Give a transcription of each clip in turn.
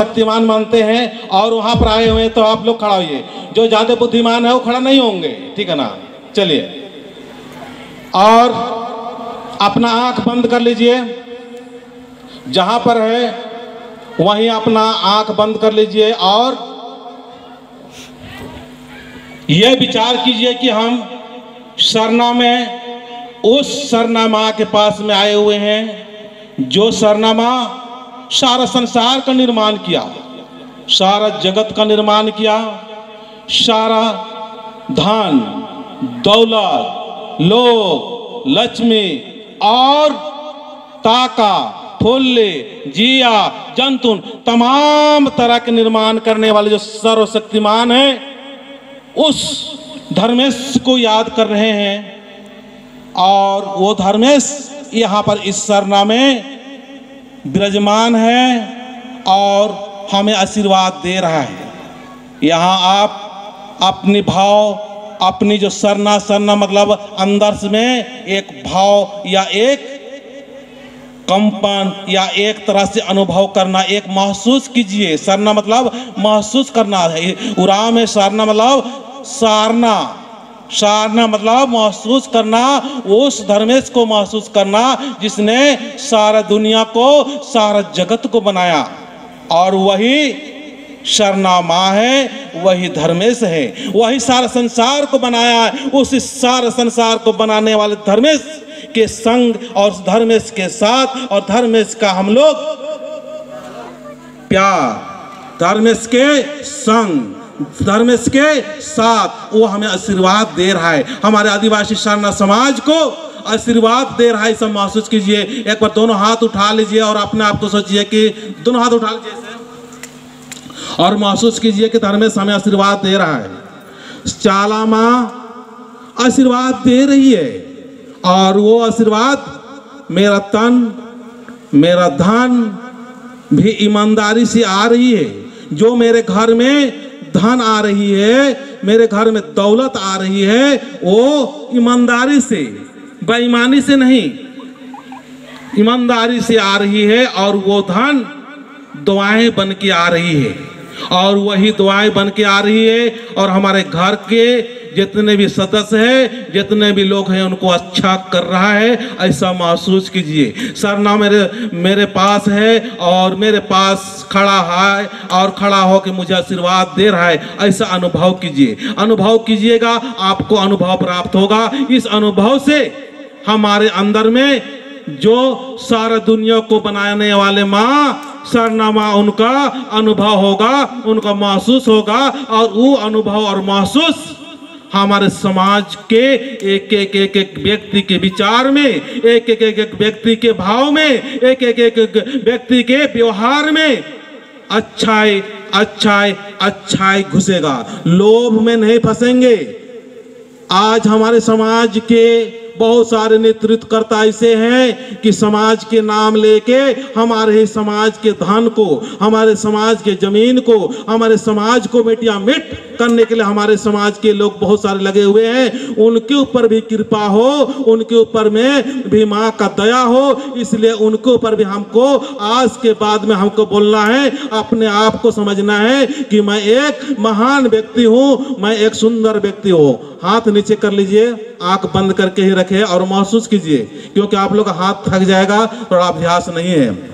शक्तिमान मानते हैं और वहां पर आए हुए तो आप लोग खड़ा होइए। जो ज्यादा बुद्धिमान है वो खड़ा नहीं होंगे, ठीक है ना। चलिए, और अपना आंख बंद कर लीजिए। जहां पर है वहीं अपना आंख बंद कर लीजिए और यह विचार कीजिए कि हम सरना में उस सरनामा के पास में आए हुए हैं जो सरनामा सारा संसार का निर्माण किया, सारा जगत का निर्माण किया, सारा धन दौलत लोग लक्ष्मी और ताका फूले जिया जंतु तमाम तरह के निर्माण करने वाले जो सर्वशक्तिमान है उस धर्मेश को याद कर रहे हैं। और वो धर्मेश यहाँ पर इस सरना में विराजमान है और हमें आशीर्वाद दे रहा है। यहाँ आप अपनी भाव, अपनी जो सरना मतलब अंदर में एक भाव या एक कंपन या एक तरह से अनुभव करना, एक महसूस कीजिए। सरना मतलब महसूस करना है। उराम में सरना मतलब सारना, सारना मतलब महसूस करना, उस धर्मेश को महसूस करना जिसने सारा दुनिया को, सारा जगत को बनाया। और वही सरनामा है, वही धर्मेश है, वही सारा संसार को बनाया है। उस सारा संसार को बनाने वाले धर्मेश के संग और धर्मेश के साथ और धर्मेश का हम लोग प्यार, धर्मेश के संग धर्मेश के साथ वो हमें आशीर्वाद दे रहा है। हमारे आदिवासी सरना समाज को आशीर्वाद दे रहा है। सब महसूस कीजिए। एक बार दोनों हाथ उठा लीजिए और अपने आप को सोचिए कि दोनों हाथ उठा लीजिए और महसूस कीजिए कि धर्मेश हमें आशीर्वाद दे रहा है। चाला माँ आशीर्वाद दे रही है और वो आशीर्वाद मेरा तन मेरा धन भी ईमानदारी से आ रही है। जो मेरे घर में धन आ रही है, मेरे घर में दौलत आ रही है, वो ईमानदारी से, बेईमानी से नहीं, ईमानदारी से आ रही है। और वो धन दुआएं बन के आ रही है और वही दुआएं बन के आ रही है और हमारे घर के जितने भी सदस्य हैं, जितने भी लोग हैं, उनको अच्छा कर रहा है। ऐसा महसूस कीजिए। सरना मेरे पास है और मेरे पास खड़ा है और खड़ा होकर मुझे आशीर्वाद दे रहा है। ऐसा अनुभव कीजिए। अनुभव कीजिएगा, आपको अनुभव प्राप्त होगा। इस अनुभव से हमारे अंदर में जो सारा दुनिया को बनाने वाले माँ सरना माँ, उनका अनुभव होगा, उनका महसूस होगा। और वो अनुभव और महसूस हमारे समाज के एक व्यक्ति के विचार में, एक व्यक्ति के भाव में, एक व्यक्ति के व्यवहार में अच्छाई अच्छाई अच्छाई घुसेगा। लोभ में नहीं फंसेंगे। आज हमारे समाज के बहुत सारे नेतृत्वकर्ता ऐसे हैं कि समाज के नाम लेके हमारे समाज के धन को, हमारे समाज के जमीन को, हमारे समाज को मिटिया मिट करने के लिए हमारे समाज के लोग बहुत सारे लगे हुए हैं। उनके ऊपर भी कृपा हो, उनके ऊपर में भी माँ का दया हो। इसलिए उनके ऊपर भी हमको आज के बाद में हमको बोलना है, अपने आप को समझना है कि मैं एक महान व्यक्ति हूँ, मैं एक सुंदर व्यक्ति हूँ। हाथ नीचे कर लीजिए, आंख बंद करके ही रखें और महसूस कीजिए, क्योंकि आप लोग का हाथ थक जाएगा, थोड़ा अभ्यास नहीं है।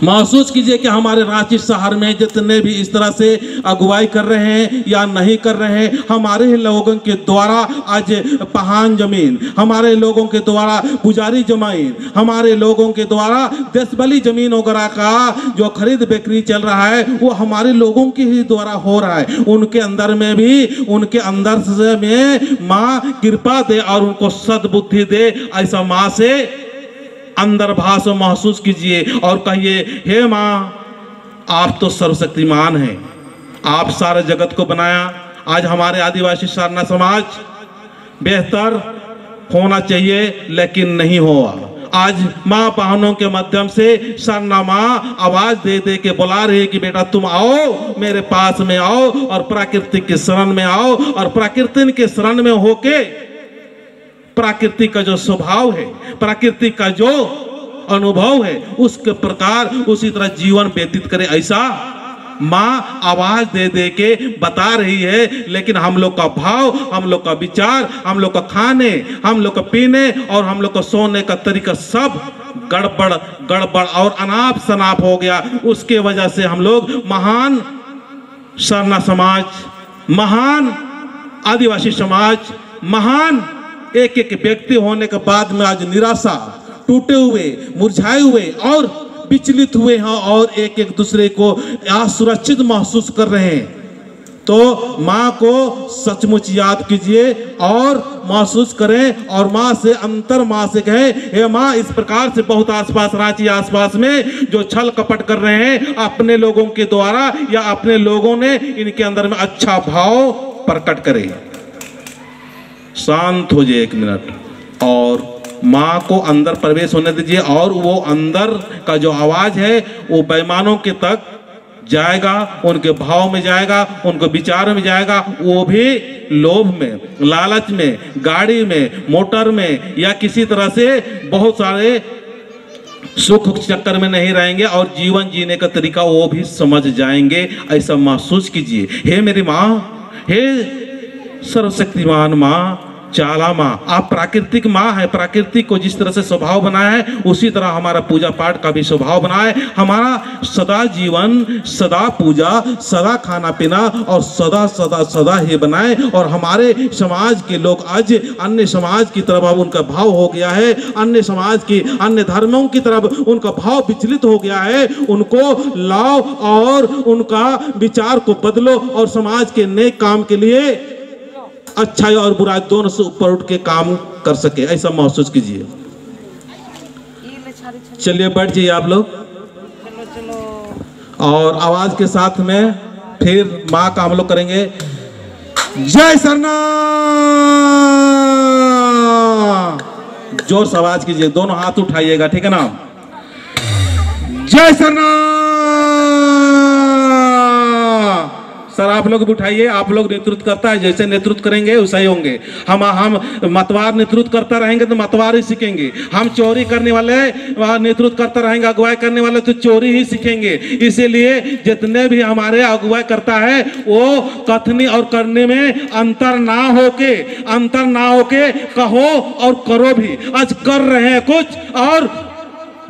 महसूस कीजिए कि हमारे रांची शहर में जितने भी इस तरह से अगुवाई कर रहे हैं या नहीं कर रहे हैं, हमारे ही लोगों के द्वारा आज पहान जमीन, हमारे लोगों के द्वारा पुजारी जमीन, हमारे लोगों के द्वारा देशबली जमीन वगैरह का जो खरीद बिक्री चल रहा है, वो हमारे लोगों के ही द्वारा हो रहा है। उनके अंदर में भी, उनके अंदर से में माँ कृपा दे और उनको सद्बुद्धि दे। ऐसा माँ से अंदर भाव से महसूस कीजिए और कहिए, हे माँ, आप तो सर्वशक्तिमान हैं, आप सारे जगत को बनाया। आज हमारे आदिवासी सरना समाज बेहतर होना चाहिए लेकिन नहीं हुआ। आज माँ बहनों के माध्यम से सरना माँ आवाज दे दे के बुला रही है कि बेटा तुम आओ, मेरे पास में आओ और प्रकृति के शरण में आओ। और प्रकृति के शरण में होके प्रकृति का जो स्वभाव है, प्रकृति का जो अनुभव है, उसके प्रकार उसी तरह जीवन व्यतीत करे। ऐसा माँ आवाज दे दे के बता रही है, लेकिन हम लोग का भाव, हम लोग का विचार, हम लोग का खाने, हम लोग का पीने और हम लोग का सोने का तरीका सब गड़बड़ गड़बड़ और अनाप शनाप हो गया। उसके वजह से हम लोग महान सरना समाज, महान आदिवासी समाज, महान एक एक व्यक्ति होने के बाद में आज निराशा, टूटे हुए, मुरझाए हुए और विचलित हुए हैं और एक एक दूसरे को असुरक्षित महसूस कर रहे हैं। तो माँ को सचमुच याद कीजिए और महसूस करें और माँ से अंतर माँ से कहें, हे माँ, इस प्रकार से बहुत आसपास, रांची आसपास में जो छल कपट कर रहे हैं अपने लोगों के द्वारा या अपने लोगों ने, इनके अंदर में अच्छा भाव प्रकट करें। शांत हो जाइए 1 मिनट और माँ को अंदर प्रवेश होने दीजिए और वो अंदर का जो आवाज है वो बेईमानों के तक जाएगा, उनके भाव में जाएगा, उनके विचार में जाएगा। वो भी लोभ में, लालच में, गाड़ी में, मोटर में या किसी तरह से बहुत सारे सुख चक्कर में नहीं रहेंगे और जीवन जीने का तरीका वो भी समझ जाएंगे। ऐसा महसूस कीजिए। हे मेरी माँ, हे सर्वशक्तिमान माँ, चाला माँ, आप प्राकृतिक माँ है। प्राकृतिक को जिस तरह से स्वभाव बनाया है उसी तरह हमारा पूजा पाठ का भी स्वभाव बनाए। हमारा सदा जीवन, सदा पूजा, सदा खाना पीना और सदा सदा सदा ही बनाए। और हमारे समाज के लोग आज अन्य समाज की तरफ अब उनका भाव हो गया है, अन्य समाज की, अन्य धर्मों की तरफ उनका भाव विचलित हो गया है। उनको लाओ और उनका विचार को बदलो और समाज के नेक काम के लिए, अच्छाई और बुराई दोनों से ऊपर उठ के काम कर सके, ऐसा महसूस कीजिए। चलिए बैठ जाइए आप लोग और आवाज के साथ में फिर माँ का हम लोग करेंगे। जय सरना, जोर से आवाज कीजिए, दोनों हाथ उठाइएगा, ठीक है ना। जय सरना। सर आप लोग भी उठाइए, आप लोग नेतृत्व करता है, जैसे नेतृत्व करेंगे वैसा ही होंगे। हम मतवार नेतृत्व करता रहेंगे तो मतवार ही सीखेंगे। हम चोरी करने वाले नेतृत्व करता रहेंगे, अगुवाई करने वाले तो चोरी ही सीखेंगे। इसीलिए जितने भी हमारे अगुवाई करता है वो कथनी और करने में अंतर ना होके कहो और करो भी। आज कर रहे हैं कुछ और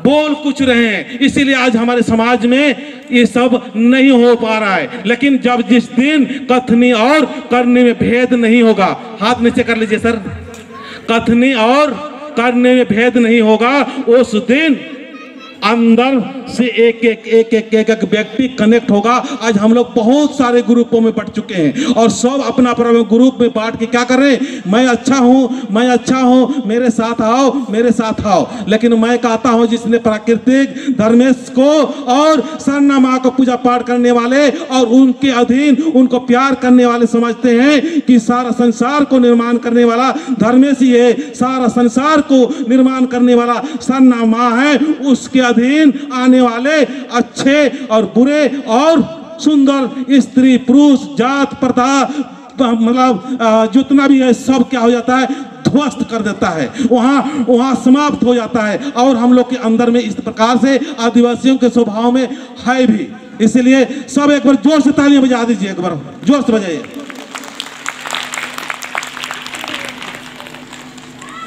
बोल कुछ रहे हैं, इसीलिए आज हमारे समाज में ये सब नहीं हो पा रहा है। लेकिन जब जिस दिन कथनी और करने में भेद नहीं होगा, हाथ नीचे कर लीजिए सर, कथनी और करने में भेद नहीं होगा, उस दिन अंदर से एक व्यक्ति कनेक्ट होगा। आज हम लोग बहुत सारे ग्रुपों में बट चुके हैं और सब अपना अपना ग्रुप में बांट के क्या कर रहे हैं, मैं अच्छा हूँ, मेरे साथ आओ। लेकिन मैं कहता हूँ जिसने प्राकृतिक धर्मेश को और सरना माँ को पूजा पाठ करने वाले और उनके अधीन उनको प्यार करने वाले समझते हैं कि सारा संसार को निर्माण करने वाला धर्मेश ही है, सारा संसार को निर्माण करने वाला सरना माँ है। उसके अधीन आने वाले अच्छे और बुरे और सुंदर, स्त्री पुरुष, जात प्रथा, मतलब जितना भी है सब क्या हो जाता है, ध्वस्त कर देता है, वहां समाप्त हो जाता है। और हम लोग के अंदर में इस प्रकार से आदिवासियों के स्वभाव में है भी। इसलिए सब एक बार जोर से तालियां बजा दीजिए, एक बार जोर से बजाइए।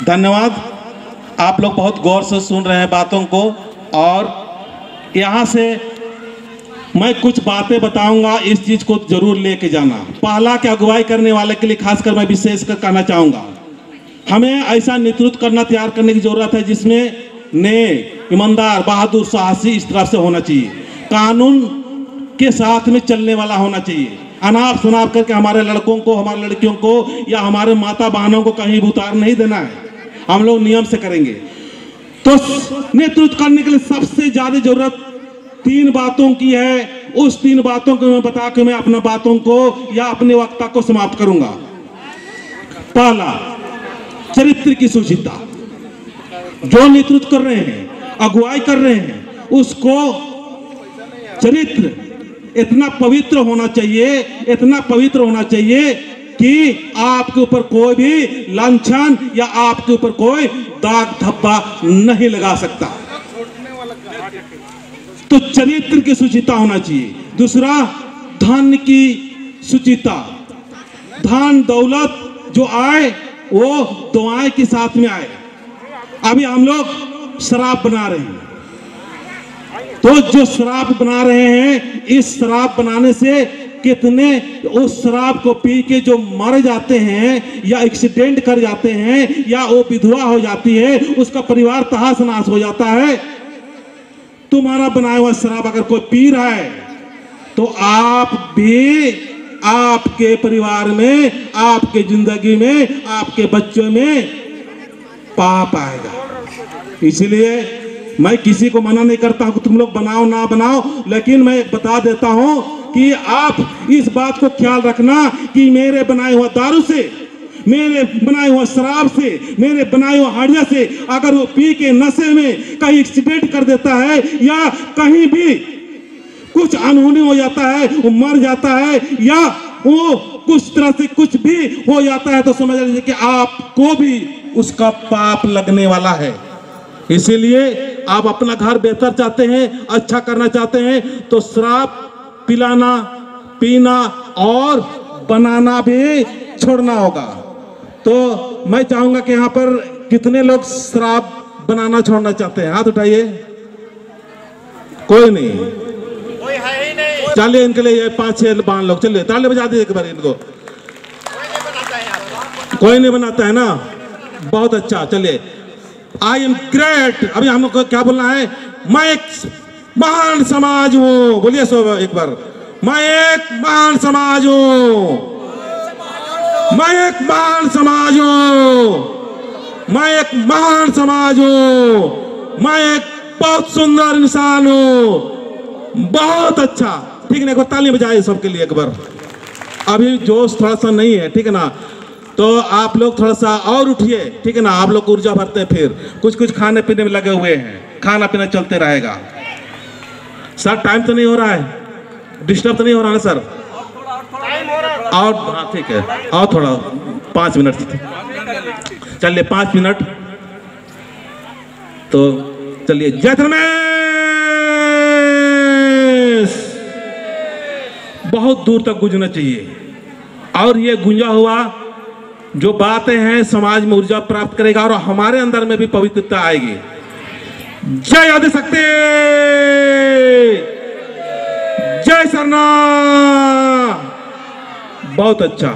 धन्यवाद, आप लोग बहुत गौर से सुन रहे हैं बातों को। और यहाँ से मैं कुछ बातें बताऊंगा, इस चीज को जरूर लेके जाना। पहला कि अगुवाई करने वाले के लिए खासकर मैं विशेष कर कहना चाहूंगा, हमें ऐसा नेतृत्व तैयार करने की जरूरत है जिसमें नेक, ईमानदार, बहादुर, साहसी इस तरह से होना चाहिए। कानून के साथ में चलने वाला होना चाहिए। अनाप शनाप करके हमारे लड़कों को, हमारी लड़कियों को या हमारे माता बहनों को कहीं भी उतार नहीं देना है। हम लोग नियम से करेंगे। तो नेतृत्व करने के लिए सबसे ज्यादा जरूरत 3 बातों की है। उस 3 बातों को मैं बता के मैं अपने बातों को या अपने वक्ता को समाप्त करूंगा। पहला, चरित्र की शुचिता। जो नेतृत्व कर रहे हैं, अगुवाई कर रहे हैं, उसको चरित्र इतना पवित्र होना चाहिए, इतना पवित्र होना चाहिए कि आपके ऊपर कोई भी लांछन या आपके ऊपर कोई दाग धब्बा नहीं लगा सकता। तो चरित्र की शुचिता होना चाहिए। दूसरा धन की सुचिता, धन दौलत जो आए वो दुआएं के साथ में आए। अभी हम लोग शराब बना रहे हैं, तो जो शराब बना रहे हैं, इस शराब बनाने से कितने उस शराब को पी के जो मर जाते हैं या एक्सीडेंट कर जाते हैं या वो विधवा हो जाती है, उसका परिवार तहस नहस हो जाता है। तुम्हारा बनाया हुआ शराब अगर कोई पी रहा है तो आप भी, आपके परिवार में, आपके जिंदगी में, आपके बच्चों में पाप आएगा। इसलिए मैं किसी को मना नहीं करता हूं कि तुम लोग बनाओ ना बनाओ, लेकिन मैं बता देता हूं कि आप इस बात को ख्याल रखना कि मेरे बनाए हुआ दारू से, मेरे बनाए हुआ शराब से, मेरे बनाए हुआ हड़िया से अगर वो पी के नशे में कहीं एक्सीडेंट कर देता है या कहीं भी कुछ अनहोनी हो जाता है, वो मर जाता है या वो कुछ तरह से कुछ भी हो जाता है, तो समझ लीजिए कि आपको भी उसका पाप लगने वाला है। इसीलिए आप अपना घर बेहतर चाहते हैं, अच्छा करना चाहते हैं, तो शराब पिलाना, पीना और बनाना भी छोड़ना होगा। तो मैं चाहूंगा कि यहाँ पर कितने लोग शराब बनाना छोड़ना चाहते हैं? हाथ उठाइए। कोई नहीं, चलिए इनके लिए 5-6 बांध लोग, चलिए ताली बजा दीजिए एक बार इनको। कोई नहीं बनाता है ना, बहुत अच्छा। चलिए, आई एम ग्रेट। अभी हम लोग को क्या बोलना है? मैं एक महान समाज हूं। बोलिए सब एक बार, मैं एक महान समाज हूं, मैं एक महान समाज हूं, मैं एक महान समाज हूं, मैं एक बहुत सुंदर इंसान हूं। बहुत अच्छा, ठीक है ना? एक बार ताली बजाए सबके लिए एक बार। अभी जोश थोड़ा सा नहीं है, ठीक है ना? तो आप लोग थोड़ा सा और उठिए, ठीक है ना? आप लोग ऊर्जा भरते हैं, फिर कुछ कुछ खाने पीने में लगे हुए हैं, खाना पीना चलते रहेगा। सर टाइम तो नहीं हो रहा है? डिस्टर्ब तो नहीं हो रहा ना सर? और हाँ ठीक है, और थोड़ा 5 मिनट, चलिए 5 मिनट। तो चलिए, जय धर्मेश। बहुत दूर तक गूंजना चाहिए, और ये गूंजा हुआ जो बातें हैं समाज में ऊर्जा प्राप्त करेगा और हमारे अंदर में भी पवित्रता आएगी। जय आदिशक्ति, जय सरना। बहुत अच्छा।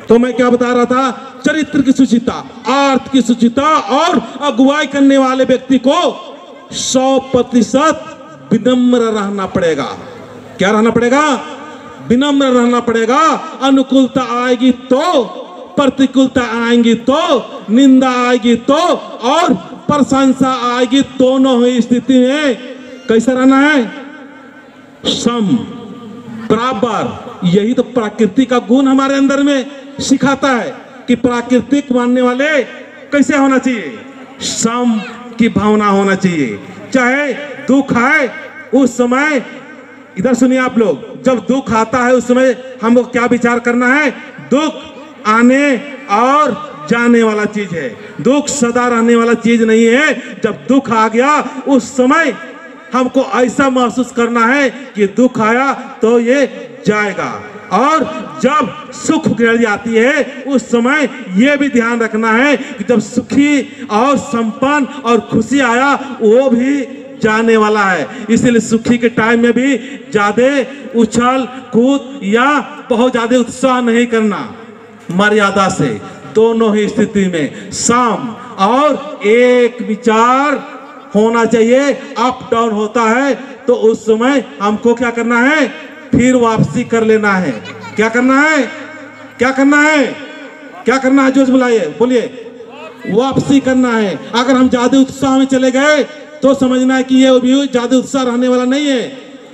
तो मैं क्या बता रहा था? चरित्र की सुचिता, अर्थ की सुचिता और अगुवाई करने वाले व्यक्ति को 100% विनम्र रहना पड़ेगा। क्या रहना पड़ेगा? विनम्र रहना पड़ेगा। अनुकूलता आएगी तो, प्रतिकूलता आएंगी तो, निंदा आएगी तो, और प्रशंसा आएगी, दोनों ही स्थिति में कैसा रहना है? सम, बराबर। यही तो प्रकृति का गुण हमारे अंदर में सिखाता है कि प्राकृतिक मानने वाले कैसे होना चाहिए? सम की भावना होना चाहिए। चाहे दुख आए उस समय, इधर सुनिए आप लोग, जब दुख आता है उस समय हमको क्या विचार करना है? दुख आने और जाने वाला चीज है, दुख सदा रहने वाला चीज नहीं है। जब दुख आ गया उस समय हमको ऐसा महसूस करना है कि दुख आया तो ये जाएगा, और जब सुख गिर जाती है उस समय ये भी ध्यान रखना है कि जब सुखी और संपन्न और खुशी आया वो भी जाने वाला है। इसलिए सुखी के टाइम में भी ज्यादा उछल कूद या बहुत ज्यादा उत्साह नहीं करना, मर्यादा से, दोनों ही स्थिति में सम और एक विचार होना चाहिए। अप डाउन होता है तो उस समय हमको क्या करना है? फिर वापसी कर लेना है। क्या करना है? क्या करना है? क्या करना है? जोश बुलाइए, बोलिए। वापसी करना है। अगर हम ज्यादा उत्साह में चले गए तो समझना है कि ये भी ज्यादा उत्साह रहने वाला नहीं है,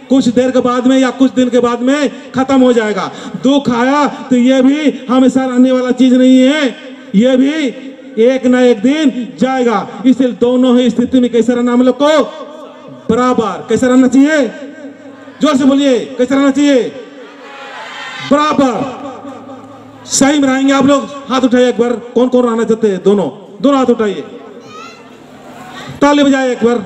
कुछ देर के बाद में या कुछ दिन के बाद में खत्म हो जाएगा। दुख आया तो ये भी हमेशा रहने वाला चीज नहीं है, ये भी एक ना एक दिन जाएगा। इसलिए दोनों ही स्थिति में कैसे रहना हम लोग को? बराबर। कैसे रहना चाहिए? जोर से बोलिए, कैसे रहना चाहिए? बराबर। सही में रहेंगे आप लोग? हाथ उठाइए एक बार, कौन कौन रहना चाहते हैं? दोनों दोनों हाथ उठाइए, ताली बजाइए एक बार।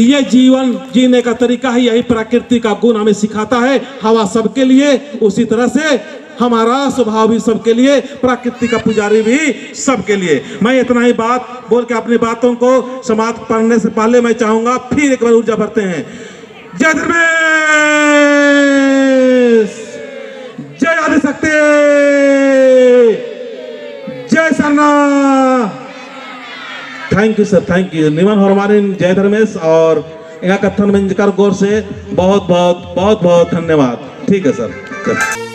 ये जीवन जीने का तरीका है, यही प्रकृति का गुण हमें सिखाता है। हवा सबके लिए, उसी तरह से हमारा स्वभाव भी सबके लिए, प्रकृति का पुजारी भी सबके लिए। मैं इतना ही बात बोल के अपनी बातों को समाप्त करने से पहले मैं चाहूंगा फिर एक बार ऊर्जा भरते हैं। जय धर्मेश, जय आदिशक्ति, जय Sarna. Thank you sir, thank you. निमन हमारे जय धर्मेश और यहाँ कथन मंजकर गौर से बहुत बहुत बहुत बहुत धन्यवाद। ठीक है सर।